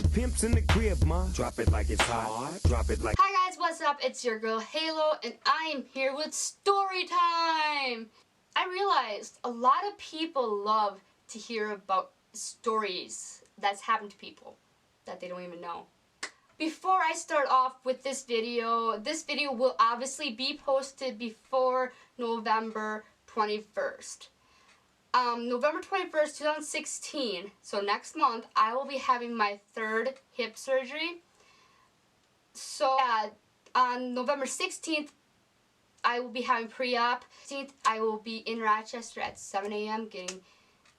the pimps in the crib, ma. Drop it like it's hot. Drop it like. Hi guys, what's up? It's your girl Halo, and I am here with story time. I realized a lot of people love to hear about stories that's happened to people that they don't even know. Before I start off with this video will obviously be posted before November 21st. November 21st, 2016, so next month, I will be having my 3rd hip surgery. So on November 16th, I will be having pre-op. 16th, I will be in Rochester at 7 a.m. getting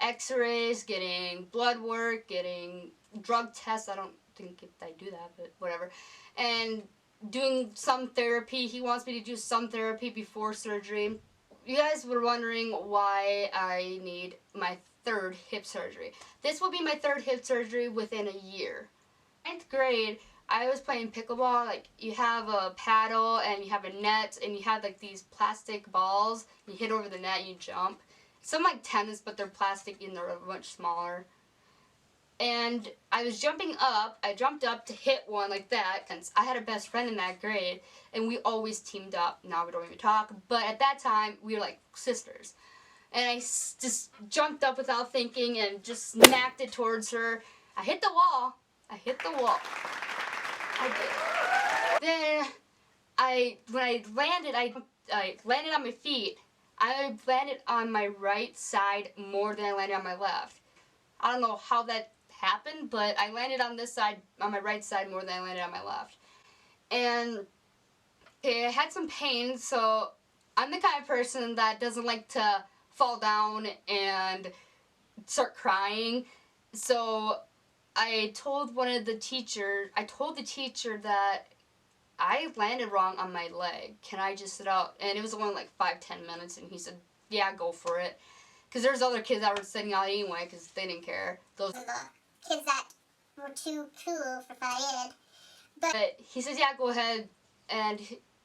x-rays, getting blood work, getting drug tests. I don't think I do that, but whatever. And doing some therapy. He wants me to do some therapy before surgery. You guys were wondering why I need my 3rd hip surgery. This will be my 3rd hip surgery within a year. 9th grade, I was playing pickleball. Like, you have a paddle and you have a net and you have like these plastic balls. You hit over the net and you jump. Some like tennis, but they're plastic and they're much smaller. And I was jumping up. I jumped up to hit one like that. And I had a best friend in that grade, and we always teamed up. Now we don't even talk. But at that time, we were like sisters. And I just jumped up without thinking and just smacked it towards her. I hit the wall. I did. Then when I landed, I landed on my feet. I landed on my right side more than I landed on my left. I don't know how that happened, but I landed on this side, on my right side, more than I landed on my left. And I had some pain, so I'm the kind of person that doesn't like to fall down and start crying. So I told the teacher that I landed wrong on my leg. Can I just sit out? And it was only like 5-10 minutes, and he said, yeah, go for it. Because there's other kids that were sitting out anyway because they didn't care. Those kids that were too cool for Fayed. But he says, yeah, go ahead. And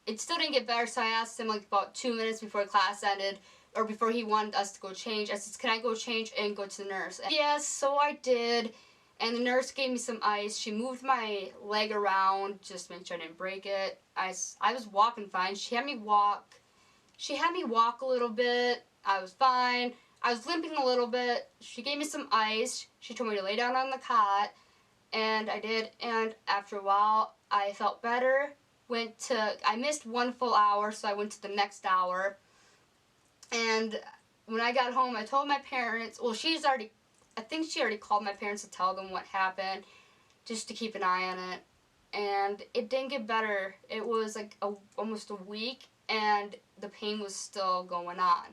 it still didn't get better, so I asked him like about 2 minutes before class ended, or before he wanted us to go change. I said, can I go change and go to the nurse? And yes, so I did. And the nurse gave me some ice. She moved my leg around just to make sure I didn't break it. I was walking fine. She had me walk a little bit. I was fine. I was limping a little bit. She gave me some ice. She told me to lay down on the cot, and I did. And after a while, I felt better. I missed 1 full hour, so I went to the next hour. And when I got home, I told my parents. Well, I think she already called my parents to tell them what happened, just to keep an eye on it. And it didn't get better. It was like almost a week, and the pain was still going on.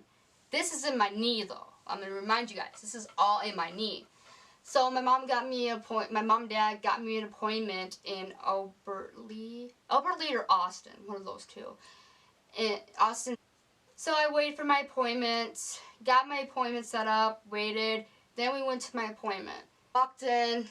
This is in my knee, though. I'm going to remind you guys, this is all in my knee. So my mom and dad got me an appointment in Albertley or Austin, one of those two. In Austin. So I waited for my appointment, got my appointment set up, waited. Then we went to my appointment. Walked in,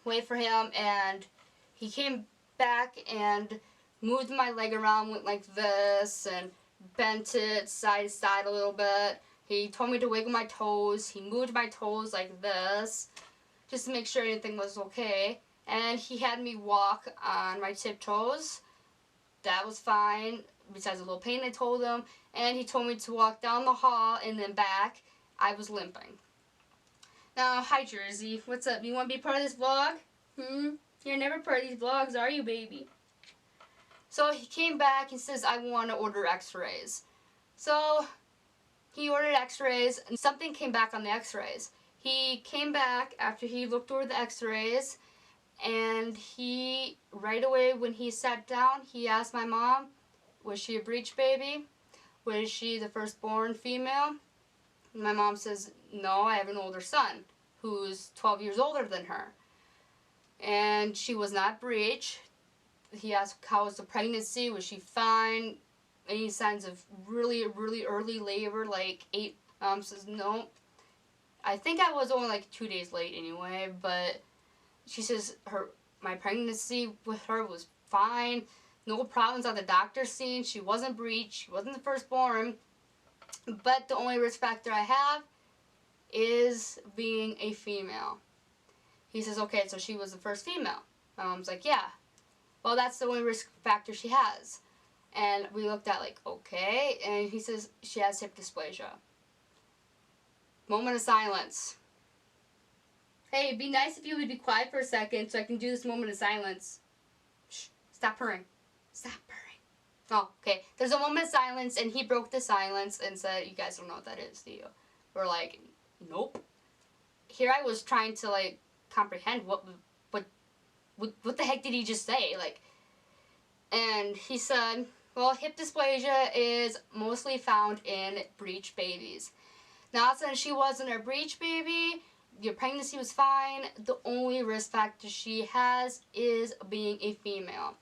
waited for him, and he came back and moved my leg around, went like this, and bent it side to side a little bit. He told me to wiggle my toes. He moved my toes like this, just to make sure anything was okay. And he had me walk on my tiptoes. That was fine, besides a little pain I told him. And he told me to walk down the hall and then back. I was limping. Now, hi Jersey, what's up? You want to be part of this vlog? You're never part of these vlogs, are you, baby? So he came back and says, I want to order x-rays. So he ordered x-rays, and something came back on the x-rays. He came back after he looked over the x-rays, and right away when he sat down, he asked my mom, was she a breech baby? Was she the firstborn female? And my mom says, no, I have an older son who's 12 years older than her. And she was not breech. He asked, how was the pregnancy? Was she fine? Any signs of really, really early labor, like 8? Mom says, no. I think I was only like 2 days late anyway, but she says my pregnancy with her was fine. No problems on the doctor's seen. She wasn't breech. She wasn't the firstborn. But the only risk factor I have is being a female. He says, okay, so she was the first female. My mom's like, yeah. Well, that's the only risk factor she has. And we looked at like, okay. And he says, she has hip dysplasia. Moment of silence. Hey, it'd be nice if you would be quiet for a second so I can do this moment of silence. Shh, stop purring. Stop purring. Oh, okay. There's a moment of silence, and he broke the silence and said, you guys don't know what that is, do you? We're like, nope. Here I was trying to, like, comprehend what the heck did he just say? Like, and he said, well, hip dysplasia is mostly found in breech babies. Now, since she wasn't a breech baby, your pregnancy was fine. The only risk factor she has is being a female.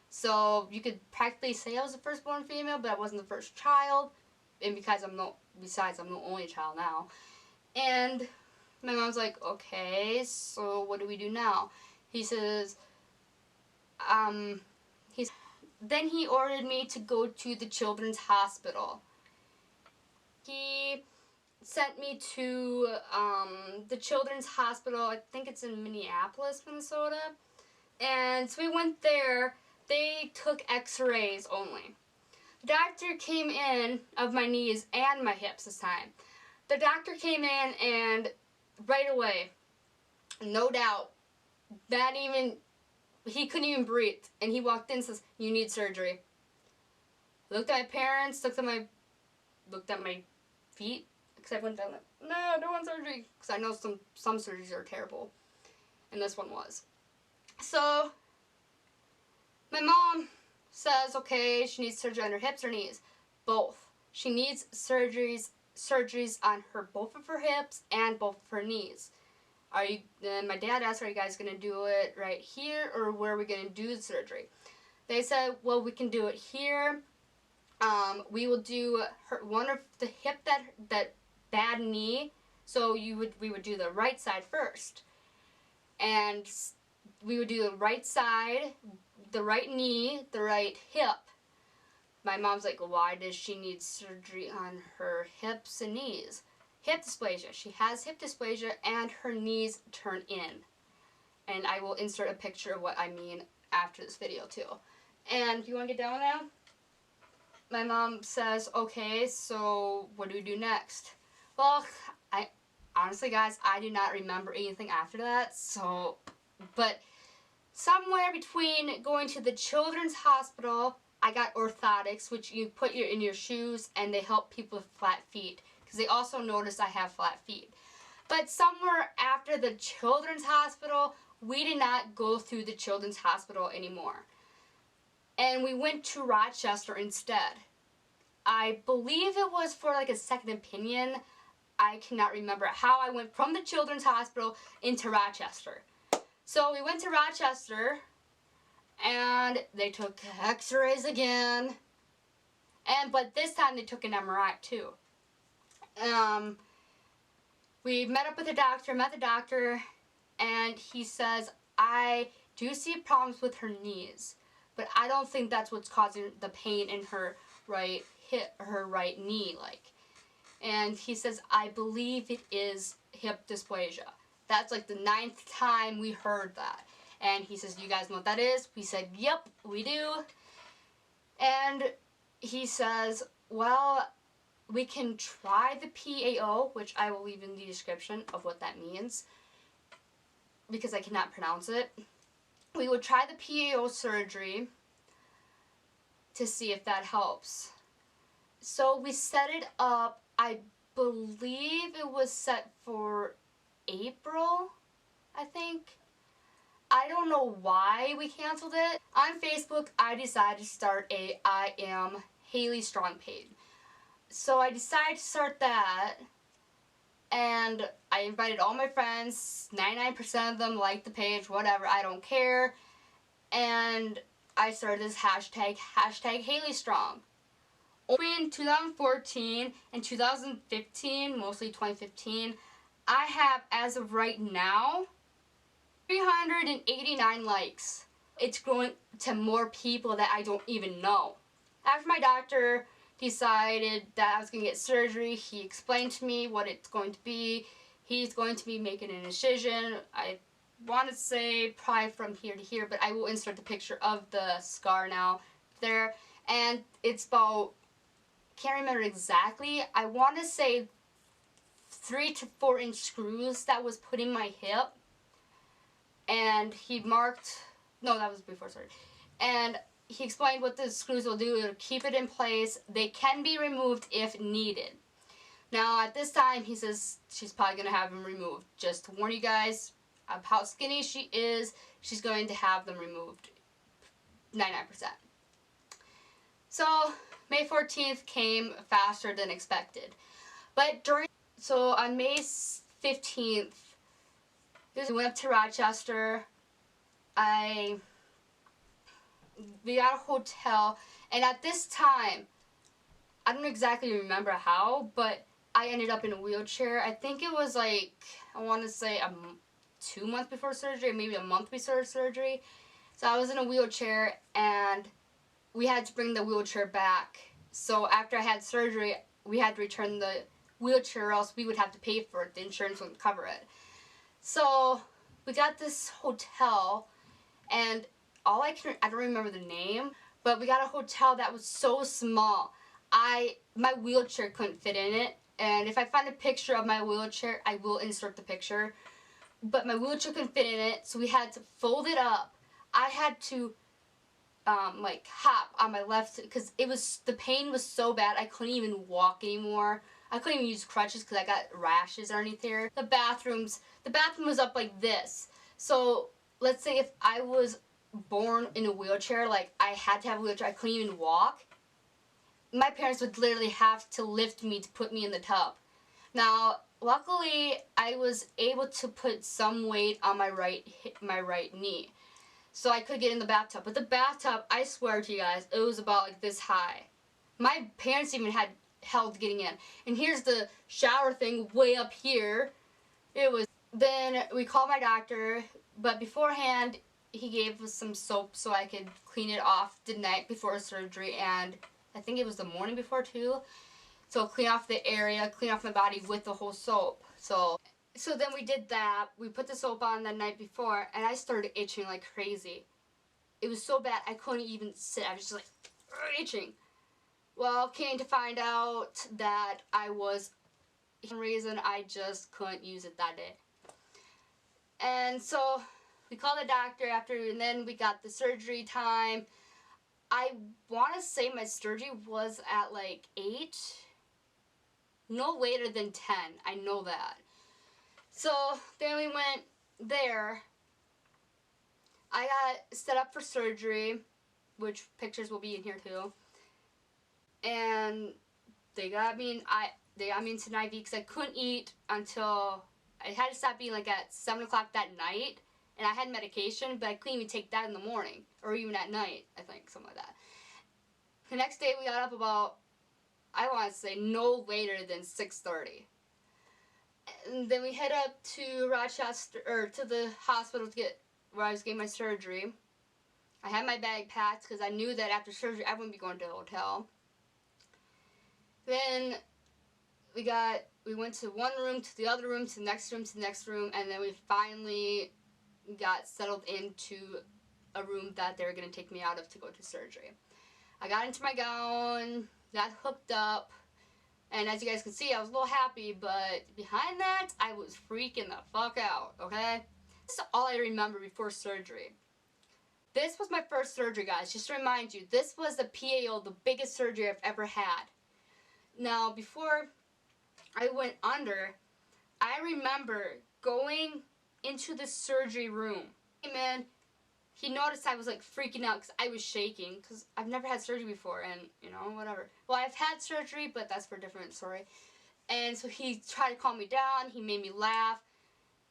So you could practically say I was the firstborn female, but I wasn't the first child. And besides, I'm the only child now. And my mom's like, okay, so what do we do now? He says, then he ordered me to go to the children's hospital. He sent me to the children's hospital. I think it's in Minneapolis, Minnesota. And so we went there. They took x-rays only. The doctor came in of my knees and my hips this time. The doctor came in and right away, no doubt, he couldn't even breathe. And he walked in and says, you need surgery. Looked at my parents, looked at my feet, because I went down like, no, I don't want surgery. Because I know some surgeries are terrible. And this one was. So, my mom says, okay, she needs surgery on her hips or knees. Both. She needs surgeries on both of her hips and both of her knees. Then my dad asked, are you guys going to do it right here or where are we going to do the surgery? They said, well, we can do it here. We will do one of the hip that bad knee. So we would do the right side first. And we would do the right side, the right knee, the right hip. My mom's like, why does she need surgery on her hips and knees? Hip dysplasia. She has hip dysplasia and her knees turn in. And I will insert a picture of what I mean after this video too. And you want to get down now? My mom says, okay, so what do we do next? Well, honestly guys, I do not remember anything after that. So, but somewhere between going to the children's hospital, I got orthotics, which you put in your shoes and they help people with flat feet. Because they also noticed I have flat feet. But somewhere after the children's hospital, we did not go through the children's hospital anymore. And we went to Rochester instead. I believe it was for like a second opinion. I cannot remember how I went from the children's hospital into Rochester. So we went to Rochester and they took x-rays again. But this time they took an MRI too. We met up with the doctor, and he says, I do see problems with her knees, but I don't think that's what's causing the pain in her right hip, her right knee, like. And he says, I believe it is hip dysplasia. That's like the 9th time we heard that. And he says, you guys know what that is? We said, yep, we do. And he says, well, we can try the PAO, which I will leave in the description of what that means, because I cannot pronounce it. We would try the PAO surgery to see if that helps. So we set it up, I believe it was set for April, I think. I don't know why we canceled it. On Facebook, I decided to start a I Am Haley Strong page. So I decided to start that, and I invited all my friends. 99% of them liked the page, whatever, I don't care. And I started this hashtag Haley Strong. Between 2014 and 2015, mostly 2015, I have, as of right now, 389 likes. It's growing to more people that I don't even know. After my doctor decided that I was going to get surgery, he explained to me what it's going to be. He's going to be making an incision. I want to say probably from here to here, but I will insert the picture of the scar now there. And it's about, can't remember exactly, I want to say 3 to 4 inch screws that was put in my hip. And he marked, no, that was before surgery. And he explained what the screws will do. It'll keep it in place. They can be removed if needed. Now, at this time, he says she's probably going to have them removed. Just to warn you guys of how skinny she is, she's going to have them removed 99%. So, May 14th came faster than expected. But on May 15th, we went up to Rochester. We got a hotel, and at this time, I don't exactly remember how, but I ended up in a wheelchair. I think it was like, I want to say 2 months before surgery, maybe a month before surgery. So I was in a wheelchair, and we had to bring the wheelchair back. So after I had surgery, we had to return the wheelchair, or else we would have to pay for it. The insurance wouldn't cover it. So we got this hotel, and I don't remember the name, but we got a hotel that was so small. My wheelchair couldn't fit in it, and if I find a picture of my wheelchair, I will insert the picture. But my wheelchair couldn't fit in it, so we had to fold it up. I had to hop on my left, because the pain was so bad I couldn't even walk anymore. I couldn't even use crutches because I got rashes underneath here. The bathroom was up like this. So let's say if I was born in a wheelchair, like I had to have a wheelchair, I couldn't even walk, my parents would literally have to lift me to put me in the tub. Now, luckily, I was able to put some weight on my right knee, so I could get in the bathtub. But the bathtub, I swear to you guys, it was about like this high. My parents even had help getting in. And here's the shower thing way up here. Then we called my doctor, but beforehand, he gave us some soap so I could clean it off the night before surgery, and I think it was the morning before too. So clean off the area, clean off my body with the whole soap. So then we did that. We put the soap on the night before, and I started itching like crazy. It was so bad I couldn't even sit. I was just like itching. Well, came to find out that for some reason I just couldn't use it that day. And so we called the doctor and then we got the surgery time. I want to say my surgery was at like 8, no later than 10, I know that. So then we went there. I got set up for surgery, which pictures will be in here too. And they got me into an IV because I couldn't eat until, I had to stop eating like at 7 o'clock that night. And I had medication, but I couldn't even take that in the morning, or even at night, I think, something like that. The next day we got up about, I want to say no later than 6:30. And then we head up to Rochester, or to the hospital where I was getting my surgery. I had my bag packed because I knew that after surgery I wouldn't be going to the hotel. Then we went to one room, to the other room, to the next room, to the next room, and then we finally got settled into a room that they were going to take me out of to go to surgery. I got into my gown, got hooked up, and as you guys can see, I was a little happy, but behind that, I was freaking the fuck out, okay? This is all I remember before surgery. This was my first surgery, guys. Just to remind you, this was the PAO, the biggest surgery I've ever had. Now, before I went under, I remember going into the surgery room. Hey man, he noticed I was like freaking out because I was shaking because I've never had surgery before, and you know, whatever. Well, I've had surgery, but that's for a different story. And so he tried to calm me down, he made me laugh,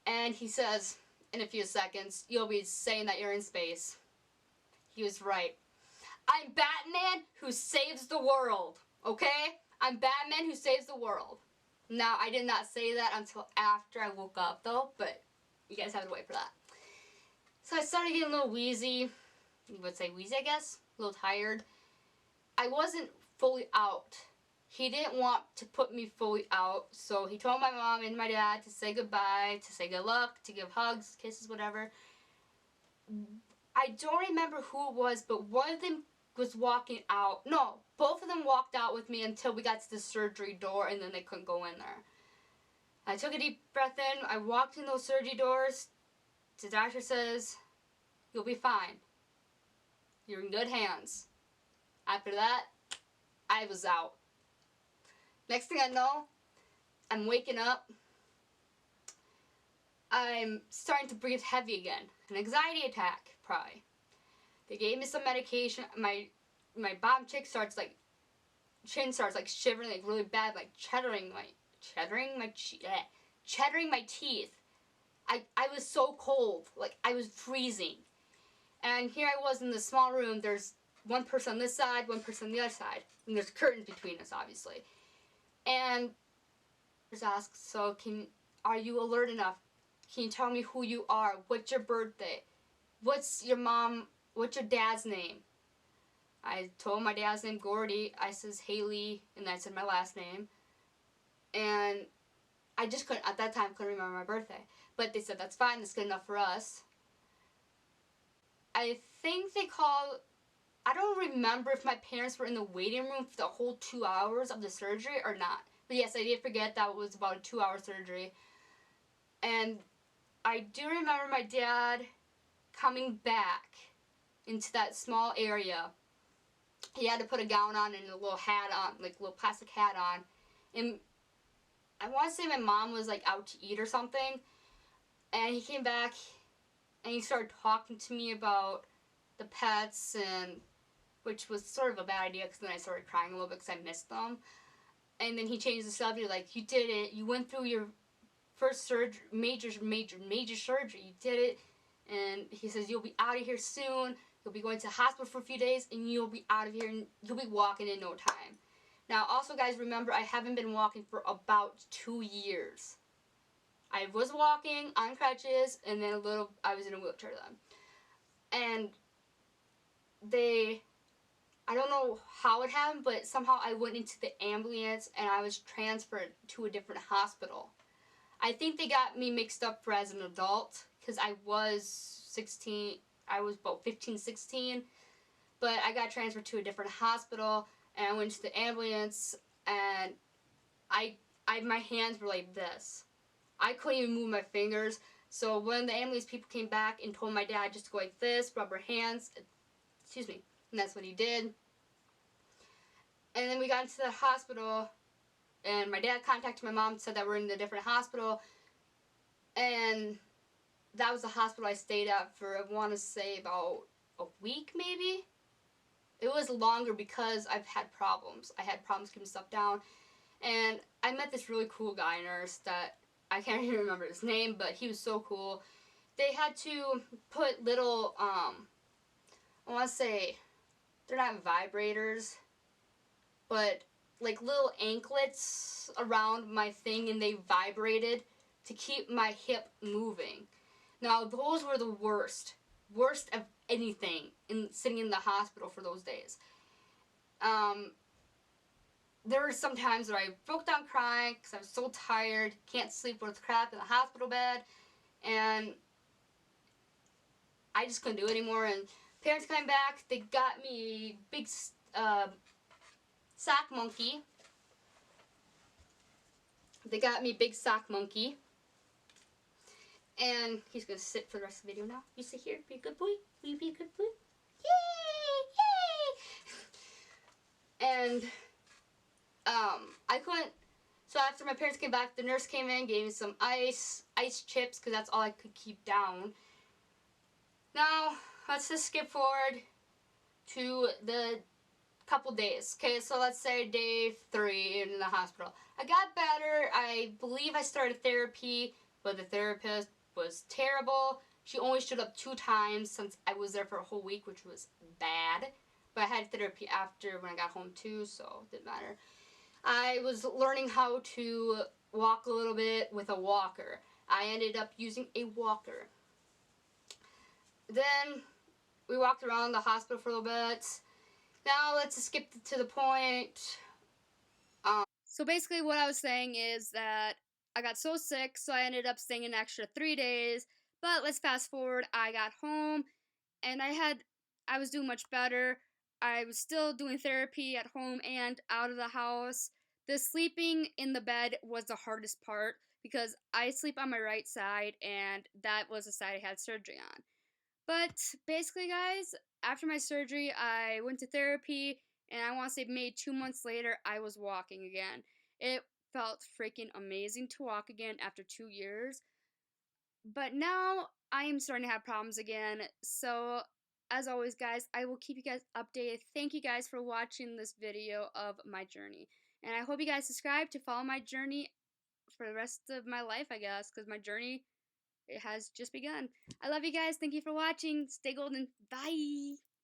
and he says, in a few seconds, you'll be saying that you're in space. He was right. I'm Batman who saves the world, okay? I'm Batman who saves the world. Now, I did not say that until after I woke up though, but you guys have to wait for that. So I started getting a little wheezy. You would say wheezy, I guess. A little tired. I wasn't fully out. he didn't want to put me fully out, so he told my mom and my dad to say goodbye, to say good luck, to give hugs, kisses, whatever. I don't remember who it was, but one of them was walking out. No, both of them walked out with me until we got to the surgery door, and then they couldn't go in there. I took a deep breath in. I walked in those surgery doors. The doctor says, "You'll be fine. You're in good hands." After that, I was out. Next thing I know, I'm waking up. I'm starting to breathe heavy again. An anxiety attack, probably. They gave me some medication. My bottom chin starts like shivering like really bad, like chattering my teeth. I was so cold, like I was freezing. And here I was in this small room. There's one person on this side, one person on the other side, and there's curtains between us, obviously. And I just asked, "So are you alert enough? Can you tell me who you are? What's your birthday? What's your dad's name?" I told my dad's name, Gordy. I says Haley, and I said my last name. And I just couldn't, at that time, couldn't remember my birthday. But they said, "That's fine, that's good enough for us." I think they called, I don't remember if my parents were in the waiting room for the whole 2 hours of the surgery or not. But yes, I did forget that was about a 2-hour surgery. And I do remember my dad coming back into that small area. He had to put a gown on and a little hat on, like a little plastic hat on. And I want to say my mom was like out to eat or something. And he came back and he started talking to me about the pets, and which was sort of a bad idea because then I started crying a little bit because I missed them. And then he changed the subject, like, "You did it. You went through your first major surgery. You did it." And he says, "You'll be out of here soon. You'll be going to the hospital for a few days, and you'll be out of here, and you'll be walking in no time." Now, also, guys, remember, I haven't been walking for about 2 years. I was walking on crutches, and then I was in a wheelchair then. And I don't know how it happened, but somehow I went into the ambulance, and I was transferred to a different hospital. I think they got me mixed up for as an adult, because I was 16, I was about 15, 16, but I got transferred to a different hospital, and I went to the ambulance, and my hands were like this. I couldn't even move my fingers, so when the ambulance people came back and told my dad just to go like this, rub her hands, excuse me, and that's what he did. And then we got into the hospital, and my dad contacted my mom and said that we're in a different hospital, and that was the hospital I stayed at for, I want to say, about a week maybe. It was longer because I've had problems. I had problems keeping stuff down, and I met this really cool guy nurse that I can't even remember his name, but he was so cool. They had to put little, I want to say, they're not vibrators, but like little anklets around my thing, and they vibrated to keep my hip moving. Now, those were the worst of anything sitting in the hospital for those days. There were some times where I broke down crying because I was so tired, can't sleep worth crap in the hospital bed, and I just couldn't do it anymore. And parents came back, they got me a big sock monkey. They got me a big sock monkey. And he's going to sit for the rest of the video now. You sit here, be a good boy. Will you be a good boy? Yay! Yay! And I couldn't, so after my parents came back, the nurse came in, gave me some ice chips, because that's all I could keep down. Now, let's just skip forward to the couple days. Okay, so let's say day 3 in the hospital. I got better. I believe I started therapy, but the therapist was terrible. She only showed up 2 times since I was there for a whole week, which was bad. But I had therapy after when I got home too, so it didn't matter. I was learning how to walk a little bit with a walker. I ended up using a walker. Then we walked around the hospital for a little bit. Now let's skip to the point. So basically what I was saying is that I got so sick, so I ended up staying an extra 3 days. But let's fast forward. I got home and I was doing much better. I was still doing therapy at home and out of the house. The sleeping in the bed was the hardest part because I sleep on my right side and that was the side I had surgery on. But basically, guys, after my surgery, I went to therapy, and I want to say maybe 2 months later, I was walking again. It felt freaking amazing to walk again after 2 years. But now I am starting to have problems again. So, as always, guys, I will keep you guys updated. Thank you guys for watching this video of my journey. And I hope you guys subscribe to follow my journey for the rest of my life, I guess, because my journey, it has just begun. I love you guys. Thank you for watching. Stay golden. Bye.